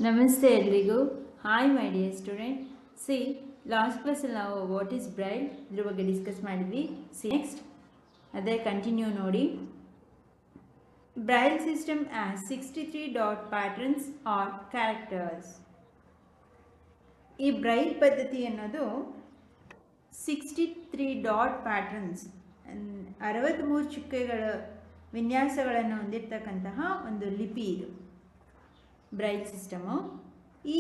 ನಮಸ್ತೆ ಎಲ್ರಿಗೂ. Hi my dear student. See last ಕ್ಲಾಸಲ್ಲಿ ನಾವು ವಾಟ್ ಈಸ್ ಬ್ರೈಲ್ ಇದ್ರ ಬಗ್ಗೆ ಡಿಸ್ಕಸ್ ಮಾಡಿದ್ವಿ. ಸಿ ನೆಕ್ಸ್ಟ್ ಅದೇ ಕಂಟಿನ್ಯೂ ನೋಡಿ. Braille system as 63 dot patterns are characters. ಈ ಬ್ರೈಲ್ ಪದ್ಧತಿ ಅನ್ನೋದು 63 ಡಾಟ್ ಪ್ಯಾಟರ್ನ್ಸ್ 63 ಚುಕ್ಕೆಗಳ ವಿನ್ಯಾಸಗಳನ್ನು ಹೊಂದಿರತಕ್ಕಂತಹ ಒಂದು ಲಿಪಿ ಇದು Braille system.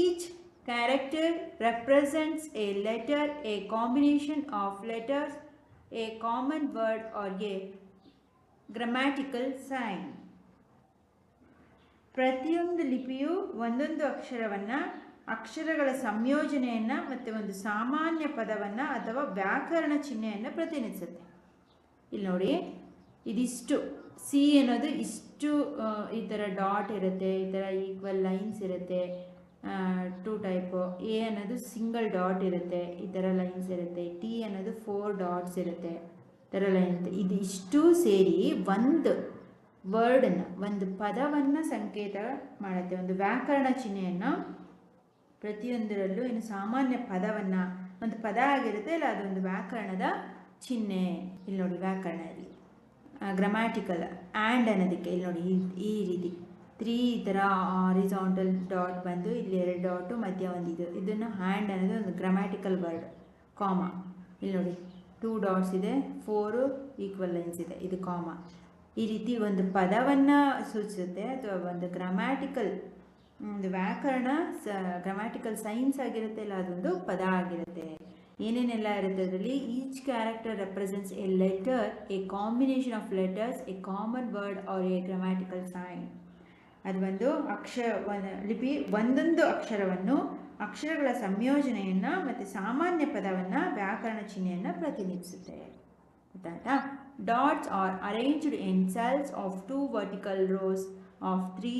Each character represents a letter, a combination of letters, a common word or a grammatical sign. ಪ್ರತಿಯೊಂದು ಲಿಪಿಯು ಒಂದೊಂದು ಅಕ್ಷರಗಳ ಸಂಯೋಜನೆಯನ್ನು ಮತ್ತು ಒಂದು ಸಾಮಾನ್ಯ ಪದವನ್ನು ಅಥವಾ ವ್ಯಾಕರಣ ಚಿಹ್ನೆಯನ್ನು ಪ್ರತಿನಿಧಿಸುತ್ತೆ. ಇಲ್ಲಿ ನೋಡಿ, ಇದಿಷ್ಟು ಸಿ ಅನ್ನೋದು ಇಷ್ಟು ಈ ಥರ ಡಾಟ್ ಇರುತ್ತೆ, ಈ ಥರ ಈಕ್ವಲ್ ಲೈನ್ಸ್ ಇರುತ್ತೆ, 2 ಟೈಪು. ಎ ಅನ್ನೋದು ಸಿಂಗಲ್ ಡಾಟ್ ಇರುತ್ತೆ, ಈ ಥರ ಲೈನ್ಸ್ ಇರುತ್ತೆ. ಟಿ ಅನ್ನೋದು 4 ಡಾಟ್ಸ್ ಇರುತ್ತೆ, ಈ ಥರ ಲೈನ್ ಇರುತ್ತೆ. ಇದು ಇಷ್ಟು ಸೇರಿ ಒಂದು ವರ್ಡನ್ನು, ಒಂದು ಪದವನ್ನು ಸಂಕೇತ ಮಾಡುತ್ತೆ, ಒಂದು ವ್ಯಾಕರಣ ಚಿಹ್ನೆಯನ್ನು. ಪ್ರತಿಯೊಂದರಲ್ಲೂ ಇನ್ನು ಸಾಮಾನ್ಯ ಪದವನ್ನು, ಒಂದು ಪದ ಆಗಿರುತ್ತೆ ಇಲ್ಲ ಅದೊಂದು ವ್ಯಾಕರಣದ ಚಿಹ್ನೆ. ಇಲ್ಲಿ ನೋಡಿ, ವ್ಯಾಕರಣ ಇಲ್ಲಿ ಗ್ರಾಮ್ಯಾಟಿಕಲ್ ಆ್ಯಂಡ್ ಅನ್ನೋದಕ್ಕೆ ಇಲ್ಲಿ ನೋಡಿ ಈ ರೀತಿ 3 ಈ ಥರ ಹಾರಿಜಾಂಟಲ್ ಡಾಟ್ ಬಂದು ಇಲ್ಲಿ 2 ಡಾಟು ಮಧ್ಯ ಒಂದಿದು, ಇದನ್ನು ಹ್ಯಾಂಡ್ ಅನ್ನೋದು ಒಂದು ಗ್ರಾಮ್ಯಾಟಿಕಲ್ ವರ್ಡ್. ಕಾಮ ಇಲ್ಲಿ ನೋಡಿ 2 ಡಾಟ್ಸ್ ಇದೆ, 4 ಈಕ್ವಲ್ ಲೈನ್ಸ್ ಇದೆ, ಇದು ಕಾಮ. ಈ ರೀತಿ ಒಂದು ಪದವನ್ನು ಸೂಚಿಸುತ್ತೆ ಅಥವಾ ಒಂದು ಗ್ರಾಮ್ಯಾಟಿಕಲ್ ಒಂದು ವ್ಯಾಕರಣ ಗ್ರಾಮ್ಯಾಟಿಕಲ್ ಸೈನ್ಸ್ ಆಗಿರುತ್ತೆ ಇಲ್ಲ ಅದೊಂದು ಪದ ಆಗಿರುತ್ತೆ. ಏನೇನೆಲ್ಲ ಇರುತ್ತೆ ಅದರಲ್ಲಿ? Each character represents a letter, a combination of letters, a common word or a grammatical sign. ಅದು ಒಂದು ಲಿಪಿ ಒಂದೊಂದು ಅಕ್ಷರಗಳ ಸಂಯೋಜನೆಯನ್ನು ಮತ್ತು ಸಾಮಾನ್ಯ ಪದವನ್ನು ವ್ಯಾಕರಣ ಚಿಹ್ನೆಯನ್ನು ಪ್ರತಿನಿಧಿಸುತ್ತೆ. ಗೊತ್ತಾಯ್ತಾ? Dots are arranged in cells of 2 vertical rose of 3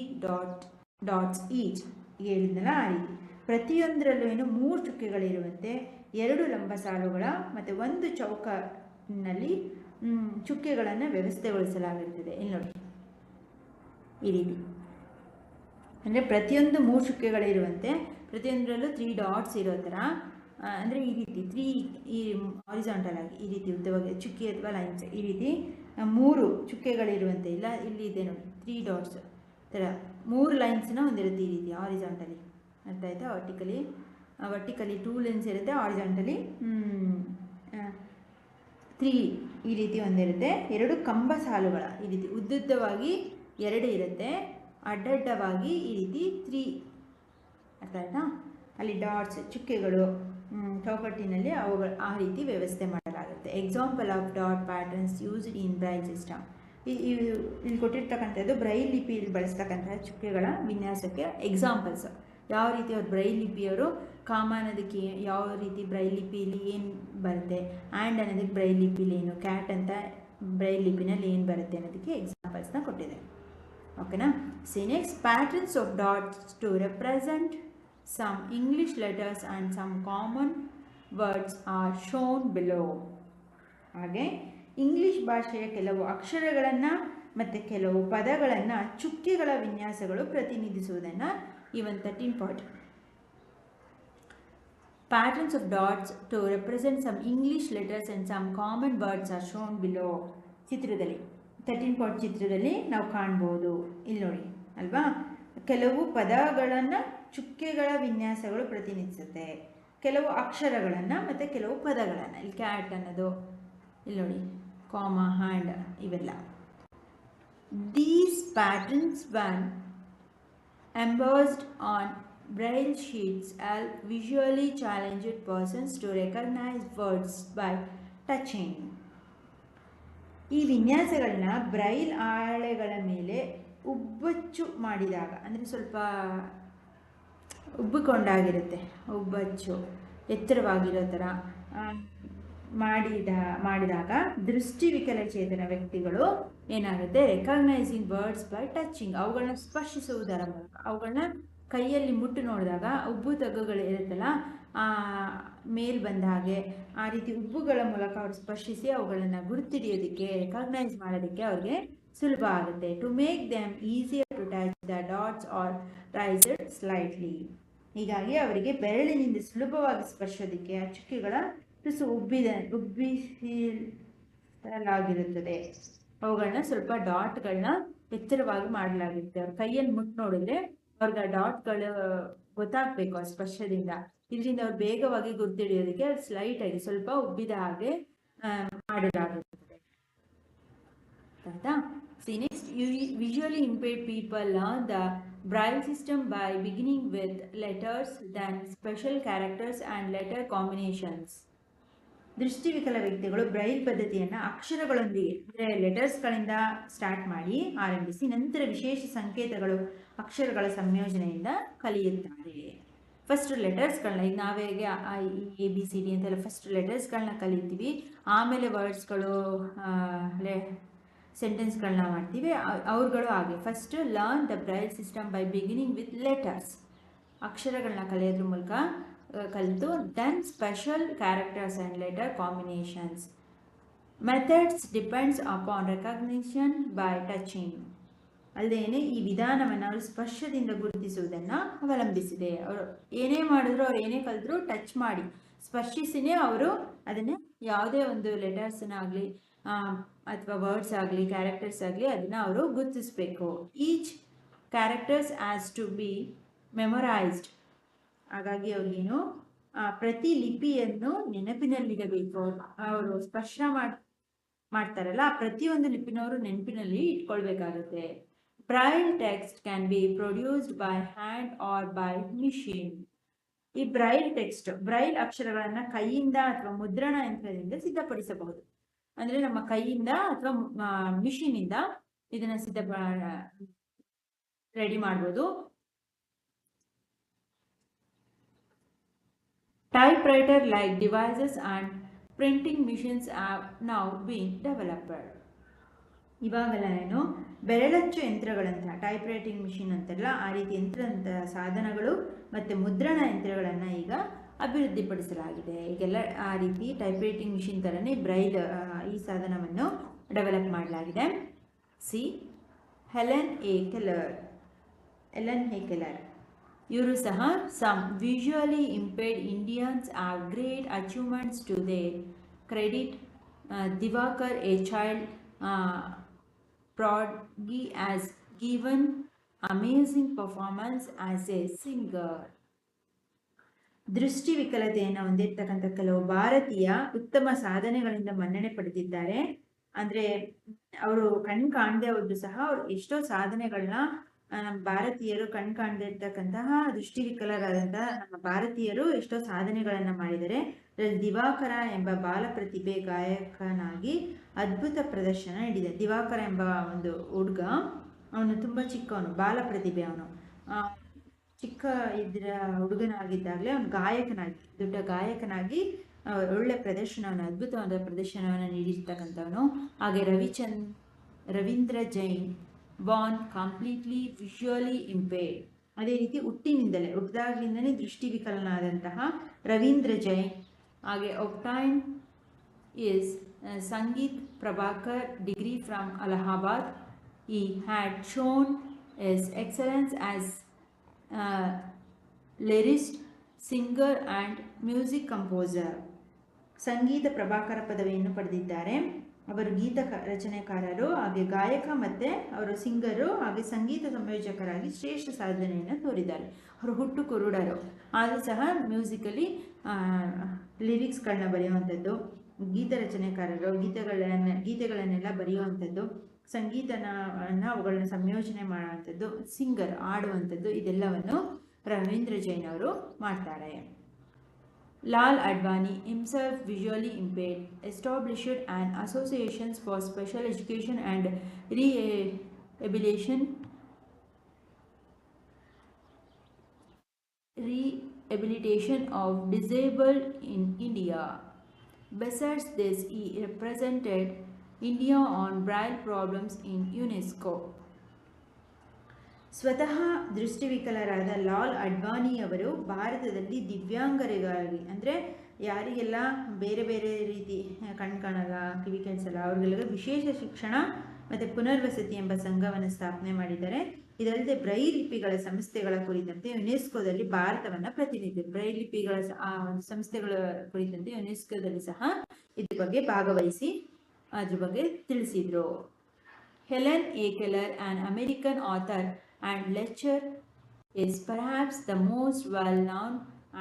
dots each. ಹೇಳಿದ್ನಲ್ಲ ಆ ರೀತಿ ಪ್ರತಿಯೊಂದರಲ್ಲೂ 3 ಚುಕ್ಕೆಗಳಿರುವಂತೆ 2 ಲಂಬ ಸಾಲುಗಳ ಮತ್ತು 1 ಚೌಕನಲ್ಲಿ ಚುಕ್ಕೆಗಳನ್ನು ವ್ಯವಸ್ಥೆಗೊಳಿಸಲಾಗಿರುತ್ತದೆ. ಇಲ್ಲಿ ನೋಡಿ, ಈ ರೀತಿ ಅಂದರೆ ಪ್ರತಿಯೊಂದು 3 ಚುಕ್ಕೆಗಳಿರುವಂತೆ ಪ್ರತಿಯೊಂದರಲ್ಲೂ 3 ಡಾಟ್ಸ್ ಇರೋ ಥರ, ಅಂದರೆ ಈ ರೀತಿ 3 ಈ ಹಾರಿಜಾಂಟಲ್ ಆಗಿ ಈ ರೀತಿ ಉದ್ದವಾಗಿ ಚುಕ್ಕಿ ಅಥವಾ ಲೈನ್ಸ್ ಈ ರೀತಿ 3 ಚುಕ್ಕೆಗಳಿರುವಂತೆ. ಇಲ್ಲ ಇಲ್ಲಿ ಇದೆ ನೋಡಿ 3 ಡಾಟ್ಸ್ ಥರ 3 ಲೈನ್ಸ್ನ ಹೊಂದಿರುತ್ತೆ ಈ ರೀತಿ ಹಾರಿಜಾಂಟಲಿ. ಅರ್ಥ ಆಯಿತಾ? ವರ್ಟಿಕಲಿ 2 ಲೈನ್ಸ್ ಇರುತ್ತೆ, ಹಾರಿಜಾಂಟಲಿ 3 ಈ ರೀತಿ ಹೊಂದಿರುತ್ತೆ. 2 ಕಂಬ ಸಾಲುಗಳ ಈ ರೀತಿ ಉದ್ದುದ್ದವಾಗಿ 2 ಇರುತ್ತೆ, ಅಡ್ಡಡ್ಡವಾಗಿ ಈ ರೀತಿ 3. ಅರ್ಥ ಆಯ್ತಾ? ಅಲ್ಲಿ ಡಾಟ್ಸ್ ಚುಕ್ಕೆಗಳು ಚೌಕಟ್ಟಿನಲ್ಲಿ ಅವುಗಳು ಆ ರೀತಿ ವ್ಯವಸ್ಥೆ ಮಾಡಲಾಗುತ್ತೆ. Example of dot patterns used in Braille system. ಇಲ್ಲಿ ಕೊಟ್ಟಿರ್ತಕ್ಕಂಥದ್ದು ಬ್ರೈಲ್ ಲಿಪಿಯಲ್ಲಿ ಬಳಸ್ತಕ್ಕಂತಹ ಚುಕ್ಕೆಗಳ ವಿನ್ಯಾಸಕ್ಕೆ ಎಕ್ಸಾಂಪಲ್ಸ್. ಯಾವ ರೀತಿ ಅವ್ರು ಬ್ರೈಲ್ ಲಿಪಿಯವರು ಕಾಮ ಅನ್ನೋದಕ್ಕೆ ಯಾವ ರೀತಿ ಬ್ರೈಲ್ ಲಿಪಿಯಲ್ಲಿ ಏನು ಬರುತ್ತೆ, ಆ್ಯಂಡ್ ಅನ್ನೋದಕ್ಕೆ ಬ್ರೈಲ್ ಲಿಪಿಲಿ ಏನು, ಕ್ಯಾಟ್ ಅಂತ ಬ್ರೈಲ್ ಲಿಪಿನಲ್ಲಿ ಏನು ಬರುತ್ತೆ ಅನ್ನೋದಕ್ಕೆ ಎಕ್ಸಾಂಪಲ್ಸ್ನ ಕೊಟ್ಟಿದೆ. ಓಕೆನಾ? See next, patterns of dots to represent some English letters and some common words are shown below. ಹಾಗೆ ಇಂಗ್ಲಿಷ್ ಭಾಷೆಯ ಕೆಲವು ಅಕ್ಷರಗಳನ್ನು ಮತ್ತು ಕೆಲವು ಪದಗಳನ್ನು ಚುಕ್ಕೆಗಳ ವಿನ್ಯಾಸಗಳು ಪ್ರತಿನಿಧಿಸುವುದನ್ನು ಈ ಒಂದು 13 point patterns of dots to represent some English letters and some common words are shown below. ಚಿತ್ರದಲ್ಲಿ 13 ಪಾಯಿಂಟ್ ಚಿತ್ರದಲ್ಲಿ ನಾವು ಕಾಣ್ಬೋದು. ಇಲ್ಲಿ ನೋಡಿ ಅಲ್ವಾ, ಕೆಲವು ಪದಗಳನ್ನು ಚುಕ್ಕೆಗಳ ವಿನ್ಯಾಸಗಳು ಪ್ರತಿನಿಧಿಸುತ್ತೆ, ಕೆಲವು ಅಕ್ಷರಗಳನ್ನು ಮತ್ತು ಕೆಲವು ಪದಗಳನ್ನು. ಇಲ್ಲಿ ಕ್ಯಾಟ್ ಅನ್ನೋದು ಇಲ್ಲಿ ನೋಡಿ, ಕಾಮ, ಹ್ಯಾಂಡ್ ಇವೆಲ್ಲ. These patterns one embossed on braille sheets help visually challenged persons to recognize words by touching. ಈ ವಿನ್ಯಾಸಗಳನ್ನ ಬ್ರೈಲ್ ಹಾಳೆಗಳ ಮೇಲೆ ಉಬ್ಬಚ್ಚು ಮಾಡಿದಾಗ, ಅಂದರೆ ಸ್ವಲ್ಪ ಉಬ್ಬಿಕೊಂಡಾಗಿರುತ್ತೆ, ಉಬ್ಬಚ್ಚು ಎತ್ತರವಾಗಿರೋ ಥರ ಮಾಡಿದಾಗ ದೃಷ್ಟಿ ವಿಕಲಚೇತನ ವ್ಯಕ್ತಿಗಳು ಏನಾಗುತ್ತೆ, ರೆಕಗ್ನೈಸಿಂಗ್ ವರ್ಡ್ಸ್ ಬೈ ಟಚಿಂಗ್, ಅವುಗಳನ್ನ ಸ್ಪರ್ಶಿಸುವುದರ ಮೂಲಕ, ಅವುಗಳನ್ನ ಕೈಯಲ್ಲಿ ಮುಟ್ಟು ನೋಡಿದಾಗ ಉಬ್ಬು ತಗ್ಗುಗಳು ಇರುತ್ತಲ್ಲ ಮೇಲ್ ಬಂದ ಹಾಗೆ ಆ ರೀತಿ ಉಬ್ಬುಗಳ ಮೂಲಕ ಅವ್ರು ಸ್ಪರ್ಶಿಸಿ ಅವುಗಳನ್ನು ಗುರುತಿಡಿಯೋದಕ್ಕೆ, ರೆಕಗ್ನೈಸ್ ಮಾಡೋದಕ್ಕೆ ಅವ್ರಿಗೆ ಸುಲಭ ಆಗುತ್ತೆ. To make them easier to touch the dots or raise it slightly. ಹೀಗಾಗಿ ಅವರಿಗೆ ಬೆರಳಿನಿಂದ ಸುಲಭವಾಗಿ ಸ್ಪರ್ಶೋದಕ್ಕೆ ಆ ಚುಕ್ಕೆಗಳ ತುಸು ಉಬ್ಬಿಸಲಾಗಿರುತ್ತದೆ. ಅವುಗಳನ್ನ ಸ್ವಲ್ಪ ಡಾಟ್ಗಳನ್ನ ಎತ್ತರವಾಗಿ ಮಾಡಲಾಗಿರುತ್ತೆ. ಅವ್ರ ಕೈಯಲ್ಲಿ ಮುಟ್ಟು ನೋಡಿದ್ರೆ ಅವ್ರಿಗೆ ಆ ಡಾಟ್ಗಳು ಗೊತ್ತಾಗಬೇಕು ಆ ಸ್ಪರ್ಶದಿಂದ. ಇದರಿಂದ ಅವ್ರು ಬೇಗವಾಗಿ ಗುರ್ತಿಡಿಯೋದಕ್ಕೆ ಸ್ಲೈಟ್ ಆಗಿ ಸ್ವಲ್ಪ ಉಬ್ಬಿದ ಹಾಗೆ ಮಾಡಲಾಗುತ್ತದೆ. ಆಯ್ತಾ? See next, visually impaired people learn the Braille system by beginning with letters, then special characters and letter combinations. ದೃಷ್ಟಿವಿಕಲ ವ್ಯಕ್ತಿಗಳು ಬ್ರೈಲ್ ಪದ್ಧತಿಯನ್ನು ಅಕ್ಷರಗಳೊಂದಿಗೆ ಅಂದರೆ ಲೆಟರ್ಸ್ಗಳಿಂದ ಸ್ಟಾರ್ಟ್ ಮಾಡಿ ಆರಂಭಿಸಿ ನಂತರ ವಿಶೇಷ ಸಂಕೇತಗಳು ಅಕ್ಷರಗಳ ಸಂಯೋಜನೆಯಿಂದ ಕಲಿಯುತ್ತಾರೆ. ಫಸ್ಟ್ ಲೆಟರ್ಸ್ಗಳನ್ನ ಈಗ ನಾವೇಗೆ ABCD ಅಂತೆಲ್ಲ ಫಸ್ಟ್ ಲೆಟರ್ಸ್ಗಳನ್ನ ಕಲಿತೀವಿ, ಆಮೇಲೆ ವರ್ಡ್ಸ್ಗಳು ಸೆಂಟೆನ್ಸ್ಗಳನ್ನ ಮಾಡ್ತೀವಿ. ಅವ್ರುಗಳು ಹಾಗೆ first learn the Braille system by beginning with letters, ಅಕ್ಷರಗಳನ್ನ ಕಲಿಯೋದ್ರ ಮೂಲಕ ಕಲಿತು then special characters and letter combinations. Methods depends upon recognition by touching. ಅಲ್ಲದೇನೆ ಈ ವಿಧಾನವನ್ನು ಅವರು ಸ್ಪರ್ಶದಿಂದ ಗುರುತಿಸುವುದನ್ನು ಅವಲಂಬಿಸಿದೆ. ಅವರು ಏನೇ ಮಾಡಿದ್ರು, ಅವ್ರು ಏನೇ ಕಲಿದ್ರು ಟಚ್ ಮಾಡಿ ಸ್ಪರ್ಶಿಸಿನೇ ಅವರು ಅದನ್ನು ಯಾವುದೇ ಒಂದು ಲೆಟರ್ಸ್ನಾಗಲಿ ಅಥವಾ ವರ್ಡ್ಸ್ ಆಗಲಿ ಕ್ಯಾರೆಕ್ಟರ್ಸ್ ಆಗಲಿ ಅದನ್ನು ಅವರು ಗುರುತಿಸಬೇಕು. Each characters has to be memorised. ಹಾಗಾಗಿ ಅವ್ರಿಗೇನು ಪ್ರತಿ ಲಿಪಿಯನ್ನು ನೆನಪಿನಲ್ಲಿಡಬೇಕು. ಅವರು ಸ್ಪರ್ಶ ಮಾಡ್ತಾರಲ್ಲ ಆ ಪ್ರತಿಯೊಂದು ಲಿಪಿನವರು ನೆನಪಿನಲ್ಲಿ ಇಟ್ಕೊಳ್ಬೇಕಾಗುತ್ತೆ. Braille text can be produced by hand or by machine. ಈ ಬ್ರೈಲ್ ಟೆಕ್ಸ್ಟ್ ಬ್ರೈಲ್ ಅಕ್ಷರಗಳನ್ನು ಕೈಯಿಂದ ಅಥವಾ ಮುದ್ರಣ ಯಂತ್ರದಿಂದ ಸಿದ್ಧಪಡಿಸಬಹುದು. ಅಂದರೆ ನಮ್ಮ ಕೈಯಿಂದ ಅಥವಾ ಮಿಷಿನಿಂದ ಇದನ್ನು ರೆಡಿ ಮಾಡ್ಬೋದು. Typewriter like devices and printing machines have now been developed. ಇವಾಗೆಲ್ಲ ಏನು ಬೆರಳಚ್ಚು ಯಂತ್ರಗಳಂತಹ ಟೈಪ್ ರೈಟಿಂಗ್ ಮಿಷಿನ್ ಅಂತೆಲ್ಲ ಆ ರೀತಿ ಯಂತ್ರಂತಹ ಸಾಧನಗಳು ಮತ್ತು ಮುದ್ರಣ ಯಂತ್ರಗಳನ್ನು ಈಗ ಅಭಿವೃದ್ಧಿಪಡಿಸಲಾಗಿದೆ. ಈಗೆಲ್ಲ ಆ ರೀತಿ ಟೈಪ್ ರೈಟಿಂಗ್ ಮಿಷಿನ್ ಥರನೇ ಬ್ರೈಲ್ ಈ ಸಾಧನವನ್ನು ಡೆವಲಪ್ ಮಾಡಲಾಗಿದೆ. ಸಿ ಹೆಲೆನ್ ಎ ಕೆಲರ್ ಇವರು ಸಹ some visually impaired Indians have great achievements to their credit. Divakar a child prodigy has given amazing performance as a singer. ದೃಷ್ಟಿವಿಕಲತೆಯನ್ನು ಹೊಂದಿರತಕ್ಕಂಥ ಕೆಲವು ಭಾರತೀಯ ಉತ್ತಮ ಸಾಧನೆಗಳಿಂದ ಮನ್ನಣೆ ಪಡೆದಿದ್ದಾರೆ. ಅಂದರೆ ಅವರು ಕಣ್ಣು ಕಾಣದೆ ಹೋದ್ರು ಸಹ ಅವರು ಎಷ್ಟೋ ಸಾಧನೆಗಳನ್ನ ಭಾರತೀಯರು ಕಣ್ಣು ಕಾಣದೇ ಇರ್ತಕ್ಕಂತಹ ದೃಷ್ಟಿವಿಕಲರಾದಂತಹ ನಮ್ಮ ಭಾರತೀಯರು ಎಷ್ಟೋ ಸಾಧನೆಗಳನ್ನು ಮಾಡಿದ್ದಾರೆ. ದಿವಾಕರ ಎಂಬ ಬಾಲ ಪ್ರತಿಭೆ ಗಾಯಕನಾಗಿ ಅದ್ಭುತ ಪ್ರದರ್ಶನ ನೀಡಿದೆ. ದಿವಾಕರ ಎಂಬ ಒಂದು ಹುಡುಗ, ಅವನು ತುಂಬ ಚಿಕ್ಕವನು, ಬಾಲ ಪ್ರತಿಭೆ. ಅವನು ಚಿಕ್ಕ ಹುಡುಗನಾಗಿದ್ದಾಗಲೇ ಅವನು ದೊಡ್ಡ ಗಾಯಕನಾಗಿ ಒಳ್ಳೆ ಪ್ರದರ್ಶನವನ್ನು, ಅದ್ಭುತವಾದ ಪ್ರದರ್ಶನವನ್ನು ನೀಡಿರ್ತಕ್ಕಂಥವನು. ಹಾಗೆ Ravindra Jain born completely visually impaired. ಅದೇ ರೀತಿ ಹುಟ್ಟಿದಾಗಲಿಂದನೇ ದೃಷ್ಟಿವಿಕಲನಾದಂತಹ ರವೀಂದ್ರ ಜೈನ್. ಹಾಗೆ obtain is Sangeet Prabhakar degree from Allahabad. He had shown his excellence as lyricist, singer and music composer. ಸಂಗೀತ ಪ್ರಭಾಕರ ಪದವಿಯನ್ನು ಪಡೆದಿದ್ದಾರೆ. ಅವರು ಗೀತ ರಚನೆಕಾರರು, ಹಾಗೆ ಗಾಯಕ ಮತ್ತು ಅವರು ಸಿಂಗರು, ಹಾಗೆ ಸಂಗೀತ ಸಂಯೋಜಕರಾಗಿ ಶ್ರೇಷ್ಠ ಸಾಧನೆಯನ್ನು ತೋರಿದ್ದಾರೆ. ಅವರು ಹುಟ್ಟು ಕುರುಡರು ಆದರೂ ಸಹ ಲಿರಿಕ್ಸ್ಗಳನ್ನ ಬರೆಯುವಂಥದ್ದು, ಗೀತ ರಚನೆಕಾರರು, ಗೀತೆಗಳನ್ನೆಲ್ಲ ಬರೆಯುವಂಥದ್ದು, ಸಂಗೀತವನ್ನು ಅವುಗಳನ್ನ ಸಂಯೋಜನೆ ಮಾಡುವಂಥದ್ದು, ಸಿಂಗರ್ ಆಡುವಂಥದ್ದು, ಇದೆಲ್ಲವನ್ನು ರವೀಂದ್ರ ಜೈನ್ ಅವರು ಮಾಡ್ತಾರೆ. Lal Advani, himself visually impaired, established an association for special education and rehabilitation of disabled in India. Besides this, he represented India on Braille problems in UNESCO. ಸ್ವತಃ ದೃಷ್ಟಿವಿಕಲರಾದ ಲಾಲ್ ಅಡ್ವಾಣಿಯವರು ಭಾರತದಲ್ಲಿ ದಿವ್ಯಾಂಗರಿಗಾಗಿ ಅಂದರೆ ಯಾರಿಗೆಲ್ಲ ಬೇರೆ ಬೇರೆ ರೀತಿ ಕಣ್ಣು ಕಾಣಲ್ಲ, ಕಿವಿ ಕೇಳಿಸಲ್ಲ, ಅವ್ರಿಗೆಲ್ಲ ವಿಶೇಷ ಶಿಕ್ಷಣ ಮತ್ತು ಪುನರ್ವಸತಿ ಎಂಬ ಸಂಘವನ್ನು ಸ್ಥಾಪನೆ ಮಾಡಿದ್ದಾರೆ. ಇದಲ್ಲದೆ ಬ್ರೈಲ್ ಲಿಪಿಗಳ ಸಂಸ್ಥೆಗಳ ಕುರಿತಂತೆ ಯುನೆಸ್ಕೋದಲ್ಲಿ ಭಾರತವನ್ನು ಪ್ರತಿನಿಧಿಸಿದರು. ಬ್ರೈಲ್ ಲಿಪಿಗಳ ಒಂದು ಸಂಸ್ಥೆಗಳ ಕುರಿತಂತೆ ಯುನೆಸ್ಕೋದಲ್ಲಿ ಸಹ ಇದ್ರ ಬಗ್ಗೆ ಭಾಗವಹಿಸಿ ಅದ್ರ ಬಗ್ಗೆ ತಿಳಿಸಿದ್ರು. Helen A Keller, an American author and lecturer, is perhaps the most well-known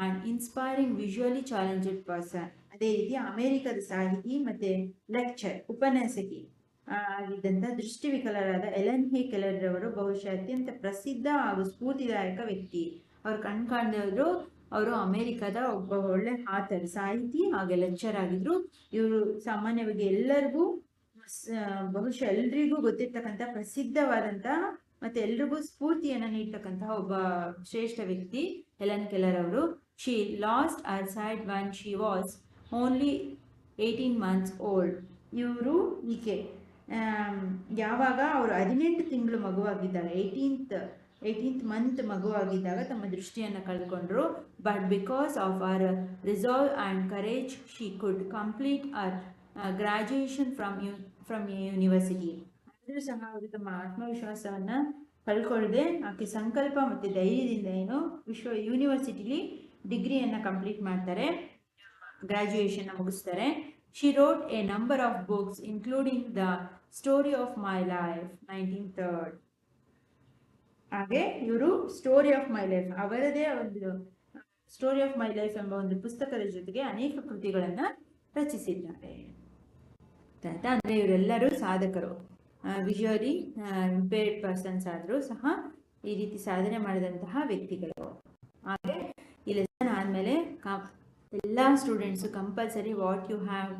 and inspiring visually challenged person. ಅದೇ ರೀತಿ ಅಮೆರಿಕದ ಸಾಹಿತಿ ಮತ್ತೆ ಲೆಕ್ಚರ್, ಉಪನ್ಯಾಸಕಿ ಆಗಿದ್ದಂಥ ದೃಷ್ಟಿವಿಕಲರಾದ ಎಲೆನ್ ಎ ಕೆಲ್ಲರ್ ರವರು ಬಹುಶಃ ಅತ್ಯಂತ ಪ್ರಸಿದ್ಧ ಹಾಗೂ ಸ್ಫೂರ್ತಿದಾಯಕ ವ್ಯಕ್ತಿ. ಅವರು ಕಾಣದವರು, ಅವರು ಅಮೆರಿಕದ ಒಬ್ಬ ಒಳ್ಳೆ ಆಥರ್, ಸಾಹಿತಿ ಹಾಗೆ ಲೆಕ್ಚರ್ ಆಗಿದ್ರು. ಇವರು ಸಾಮಾನ್ಯವಾಗಿ ಎಲ್ಲರಿಗೂ ಬಹುಶಃ ಎಲ್ರಿಗೂ ಗೊತ್ತಿರ್ತಕ್ಕಂಥ ಪ್ರಸಿದ್ಧವಾದಂತಹ ಮತ್ತೆ ಎಲ್ರಿಗೂ ಸ್ಫೂರ್ತಿಯನ್ನು ನೀಡ್ತಕ್ಕಂತಹ ಒಬ್ಬ ಶ್ರೇಷ್ಠ ವ್ಯಕ್ತಿ ಹೆಲೆನ್ ಕೆಲ್ಲರ್ ಅವರು. She lost Har site when she was only 18 months old. ಇವರು ಈಕೆ ಯಾವಾಗ ಅವರು 18 ತಿಂಗಳು ಮಗುವಾಗಿದ್ದಾಗ, 18th ಮಂತ್ ಮಗುವಾಗಿದ್ದಾಗ ತಮ್ಮ ದೃಷ್ಟಿಯನ್ನು ಕಳ್ಕೊಂಡ್ರು. But because of her resolve and courage she could complete her graduation from university. ಆದರೂ ಸಹ ಅವರು ತಮ್ಮ ಆತ್ಮವಿಶ್ವಾಸವನ್ನು ಕಳ್ಕೊಳ್ಳದೆ ಆಕೆ ಸಂಕಲ್ಪ ಮತ್ತು ಧೈರ್ಯದಿಂದ ಯೂನಿವರ್ಸಿಟಿಲಿ ಡಿಗ್ರಿಯನ್ನು ಕಂಪ್ಲೀಟ್ ಮಾಡ್ತಾರೆ, ಗ್ರಾಜ್ಯುಯೇಷನ್ನ ಮುಗಿಸ್ತಾರೆ. She wrote a number of books including the story of my life 1903. ಹಾಗೆ ಇವರು ಸ್ಟೋರಿ ಆಫ್ ಮೈ ಲೈಫ್, ಅವರದೇ ಒಂದು ಸ್ಟೋರಿ ಆಫ್ ಮೈ ಲೈಫ್ ಎಂಬ ಒಂದು ಪುಸ್ತಕದ ಜೊತೆಗೆ ಅನೇಕ ಕೃತಿಗಳನ್ನು ರಚಿಸಿದ್ದಾರೆ. ಅಂದರೆ ಇವರೆಲ್ಲರೂ ಸಾಧಕರು, ವಿಜುವಲಿ ಇಂಪೇರ್ಡ್ ಪರ್ಸನ್ಸ್ ಆದರೂ ಸಹ ಈ ರೀತಿ ಸಾಧನೆ ಮಾಡಿದಂತಹ ವ್ಯಕ್ತಿಗಳು. ಹಾಗೆ ಈ ಲೆಸನ್ ಆದಮೇಲೆ ಎಲ್ಲ students compulsory what you have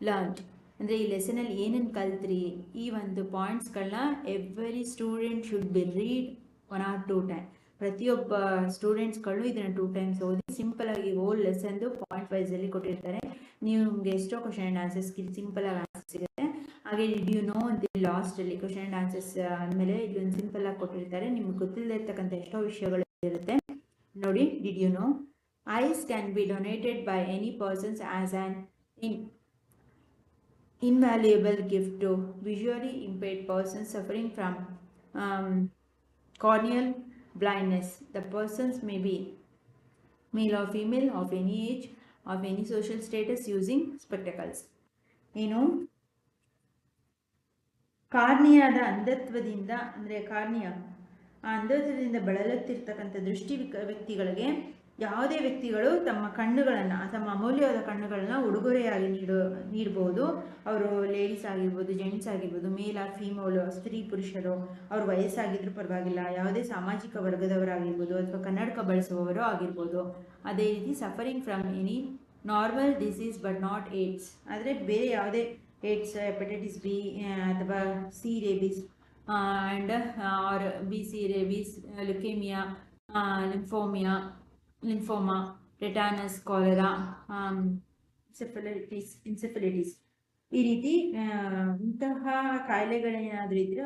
learned, ಅಂದರೆ ಈ ಲೆಸನಲ್ಲಿ ಏನೇನು ಕಲ್ತ್ರಿ, ಈ ಒಂದು ಪಾಯಿಂಟ್ಸ್ಗಳನ್ನ every student should be read 1 or 2 times. ಪ್ರತಿಯೊಬ್ಬ ಸ್ಟೂಡೆಂಟ್ಸ್ಗಳು ಇದನ್ನು 2 times ಓದಿ ಸಿಂಪಲ್ ಆಗಿ ಓಲ್ಡ್ ಲೆಸನ್ದು ಪಾಯಿಂಟ್ ವೈಸಲ್ಲಿ ಕೊಟ್ಟಿರ್ತಾರೆ. ನೀವು ನಿಮಗೆ ಎಷ್ಟೋ ಕ್ವಶನ್ ಆ್ಯಂಡ್ ಆನ್ಸರ್ಸ್ ಸಿಂಪಲ್ ಆಗಿ ಆನ್ಸರ್ ಸಿಗುತ್ತೆ. ಹಾಗೆ ಡಿಡ್ ಯು ನೋ ಅಂತ ಲಾಸ್ಟಲ್ಲಿ ಕ್ವಶನ್ ಆ್ಯಂಡ್ ಆನ್ಸರ್ಸ್ ಆದಮೇಲೆ ಇದೊಂದು ಸಿಂಪಲ್ ಆಗಿ ಕೊಟ್ಟಿರ್ತಾರೆ. ನಿಮ್ಗೆ ಗೊತ್ತಿಲ್ಲದೆ ಇರ್ತಕ್ಕಂಥ ಎಷ್ಟೋ ವಿಷಯಗಳು ಇರುತ್ತೆ ನೋಡಿ. Did you know eyes can be donated by any persons as an invaluable gift to visually impaired persons suffering from corneal blindness. The persons may be male or female, of any age, of any social status, using spectacles. ಕಾರ್ನಿಯಾದ ಅಂಧತ್ವದಿಂದ, ಅಂದರೆ cornea ಆ ಅಂಧತ್ವದಿಂದ ಬಳಲುತ್ತಿರ್ತಕ್ಕಂಥ ದೃಷ್ಟಿ ವ್ಯಕ್ತಿಗಳಿಗೆ ಯಾವುದೇ ವ್ಯಕ್ತಿಗಳು ತಮ್ಮ ಕಣ್ಣುಗಳನ್ನು, ತಮ್ಮ ಅಮೂಲ್ಯವಾದ ಕಣ್ಣುಗಳನ್ನ ಉಡುಗೊರೆಯಾಗಿ ನೀಡಬಹುದು. ಅವರು ಲೇಡೀಸ್ ಆಗಿರ್ಬೋದು, ಜೆಂಟ್ಸ್ ಆಗಿರ್ಬೋದು, ಮೇಲ್ ಆರ್ ಫೀಮೇಲ್, ಸ್ತ್ರೀ ಪುರುಷರು, ಅವ್ರ ವಯಸ್ಸಾಗಿದ್ರೂ ಪರವಾಗಿಲ್ಲ, ಯಾವುದೇ ಸಾಮಾಜಿಕ ವರ್ಗದವರಾಗಿರ್ಬೋದು ಅಥವಾ ಕನ್ನಡಕ ಬಳಸುವವರು ಆಗಿರ್ಬೋದು. ಅದೇ ರೀತಿ suffering from any normal disease but not AIDS, ಆದರೆ ಬೇರೆ ಯಾವುದೇ ಏಡ್ಸ್, ಹೆಪಟೈಟಿಸ್ ಬಿ ಅಥವಾ C rabies and or B C rabies, leukaemia, lymphoma, tetanus, cholera, encephalitis, ಈ ರೀತಿ ಇಂತಹ ಕಾಯಿಲೆಗಳೇನಾದರೂ ಇದ್ದರೆ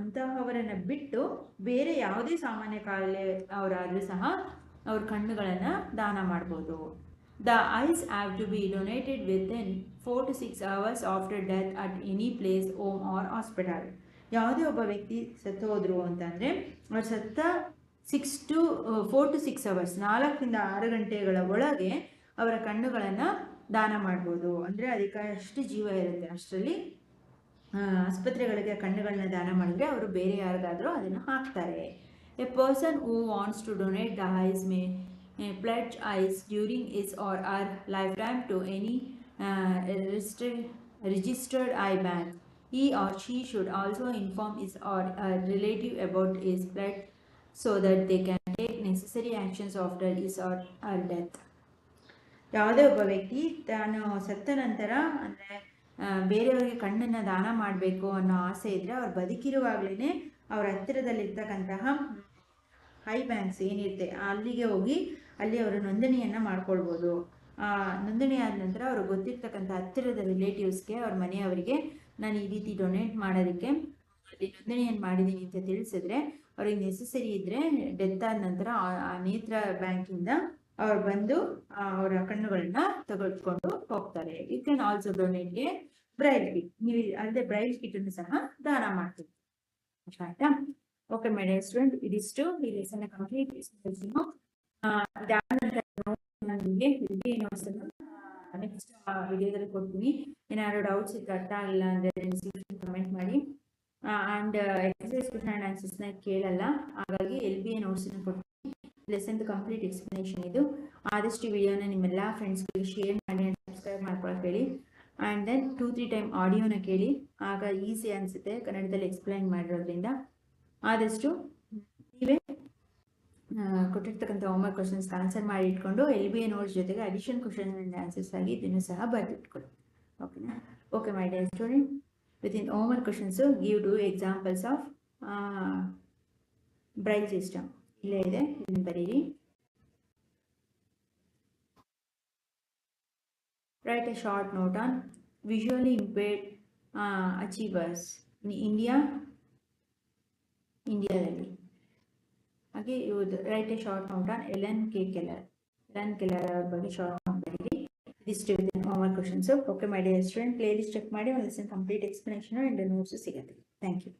ಅಂತಹವರನ್ನು ಬಿಟ್ಟು ಬೇರೆ ಯಾವುದೇ ಸಾಮಾನ್ಯ ಕಾಯಿಲೆ ಅವರಾದರೂ ಸಹ ಅವ್ರ ಕಣ್ಣುಗಳನ್ನು ದಾನ ಮಾಡ್ಬೋದು. The eyes have to be donated within 4 to 6 hours after death at any place, home or hospital. ಯಾವುದೇ ಒಬ್ಬ ವ್ಯಕ್ತಿ ಸತ್ತು ಹೋದ್ರು ಅಂತಂದರೆ ಅವ್ರು ಸತ್ತ 4 to 6 hours 4ರಿಂದ 6 ಗಂಟೆಗಳ ಒಳಗೆ ಅವರ ಕಣ್ಣುಗಳನ್ನು ದಾನ ಮಾಡ್ಬೋದು. ಅಂದರೆ ಅದಕ್ಕೆ ಅಷ್ಟು ಜೀವ ಇರುತ್ತೆ, ಅಷ್ಟರಲ್ಲಿ ಆಸ್ಪತ್ರೆಗಳಿಗೆ ಕಣ್ಣುಗಳನ್ನ ದಾನ ಮಾಡಿದ್ರೆ ಅವರು ಬೇರೆ ಯಾರಿಗಾದರೂ ಅದನ್ನು ಹಾಕ್ತಾರೆ. A person who wants to donate the eyes may pledge eyes during his or her lifetime to any registered eye bank. He or she should also inform his or her relative about his pledge so that they can take necessary actions after his or her death. ಯಾವುದೇ ಒಬ್ಬ ವ್ಯಕ್ತಿ ತಾನು ಸತ್ತ ನಂತರ ಅಂದರೆ ಬೇರೆಯವರಿಗೆ ಕಣ್ಣನ್ನು ದಾನ ಮಾಡಬೇಕು ಅನ್ನೋ ಆಸೆ ಇದ್ದರೆ ಅವ್ರು ಬದುಕಿರುವಾಗಲೇ ಅವ್ರ ಹತ್ತಿರದಲ್ಲಿರ್ತಕ್ಕಂತಹ ಐ ಬ್ಯಾಂಕ್ಸ್ ಏನಿರುತ್ತೆ ಅಲ್ಲಿಗೆ ಹೋಗಿ ಅಲ್ಲಿ ಅವರು ನೋಂದಣಿಯನ್ನು ಮಾಡ್ಕೊಳ್ಬೋದು. ನೋಂದಣಿ ಆದ ನಂತರ ಅವರು ಗೊತ್ತಿರ್ತಕ್ಕಂಥ ಹತ್ತಿರದ ರಿಲೇಟಿವ್ಸ್ಗೆ, ಅವ್ರ ಮನೆಯವರಿಗೆ ನಾನು ಈ ರೀತಿ ಡೊನೇಟ್ ಮಾಡೋದಕ್ಕೆ ಅಲ್ಲಿ ನೋಂದಣಿಯನ್ನು ಮಾಡಿದ್ದೀನಿ ಅಂತ ತಿಳಿಸಿದ್ರೆ ಅವ್ರಿಗೆ ನೆಸೆಸರಿ ಇದ್ದರೆ ಡೆತ್ ಆದ ನಂತರ ಆ ನೇತ್ರ ಬ್ಯಾಂಕಿಂದ ಅವ್ರು ಬಂದು ಅವರ ಕಣ್ಣುಗಳನ್ನ ತೆಗೆದುಕೊಂಡು ಹೋಗ್ತಾರೆ. You can also donate a Braille kit. ನೀವು ಅಲ್ಲದೆ ಬ್ರೈಲ್ ಕಿಟ್ ಅನ್ನು ಸಹ ದಾನ ಮಾಡ್ತೀವಿ. ಆಯ್ತಾ? ಓಕೆ ಮೈ ಡಿಯರ್ ಸ್ಟೂಡೆಂಟ್, ಇದಿಷ್ಟು ಈ ಲೆಸನ್ ಕಂಪ್ಲೀಟ್ ನೆಕ್ಸ್ಟ್ ವಿಡಿಯೋದಲ್ಲಿ ಕೊಡ್ತೀನಿ. ಏನಾದ್ರು ಡೌಟ್ಸ್ ಇತ್ತು, ಅರ್ಥ ಆಗಿಲ್ಲ ಅಂದ್ರೆ ಕಮೆಂಟ್ ಮಾಡಿ. And exercise question and answers ನ ಕೇಳಲ್ಲ, ಹಾಗಾಗಿ LBA ನೋಟ್ಸ್ ಕೊಡ್ತೀನಿ. ಲೆಸನ್ ಕಂಪ್ಲೀಟ್ ಎಕ್ಸ್ಪ್ಲನೇಷನ್ ಇದು. ಆದಷ್ಟು ವಿಡಿಯೋನ ನಿಮ್ಮೆಲ್ಲ ಫ್ರೆಂಡ್ಸ್ಗಳಿಗೆ ಶೇರ್ ಮಾಡಿ ಅಂಡ್ ಸಬ್ಸ್ಕ್ರೈಬ್ ಮಾಡ್ಕೊಳಕ್ಕೆ ಹೇಳಿ. ಆ್ಯಂಡ್ ದೆನ್ 2-3 ಟೈಮ್ ಆಡಿಯೋನ ಕೇಳಿ, ಆಗ ಈಸಿ ಅನಿಸುತ್ತೆ ಕನ್ನಡದಲ್ಲಿ ಎಕ್ಸ್ಪ್ಲೈನ್ ಮಾಡಿರೋದ್ರಿಂದ. ಆದಷ್ಟು ನೀವೇ ಕೊಟ್ಟಿರ್ತಕ್ಕಂಥ ಹೋಮ್ವರ್ಕ್ ಕ್ವಶನ್ಸ್ ಆನ್ಸರ್ ಮಾಡಿ ಇಟ್ಕೊಂಡು LBA ನೋಟ್ಸ್ ಜೊತೆಗೆ ಅಡಿಷನ್ ಕ್ವಶನ್ ಆ್ಯಂಡ್ ಆನ್ಸರ್ಸ್ ಆಗಿ ಇದನ್ನು ಸಹ ಬರೆದಿಟ್ಕೊಳ್ಳಿ. ಓಕೆನಾ? Okay my dear student, within homework questions give 2 examples of Braille system. ಇಲ್ಲೇ ಇದೆ, ಇದನ್ನು ಬರೀರಿ. Write a short note on visually impaired achievers in ಇಂಡಿಯಾದಲ್ಲಿ. ಹಾಗೆ write a short note on Ellen Keller ಅವ್ರ ಬಗ್ಗೆ ಶಾರ್ಟ್ ನೋಟ್ ಬರೀರಿ. ಇದಿಷ್ಟು homework questions. Okay my dear student, playlist check ಮಾಡಿ ಒಂದು lesson complete explanation and notes ಸಿಗುತ್ತೆ. Thank you.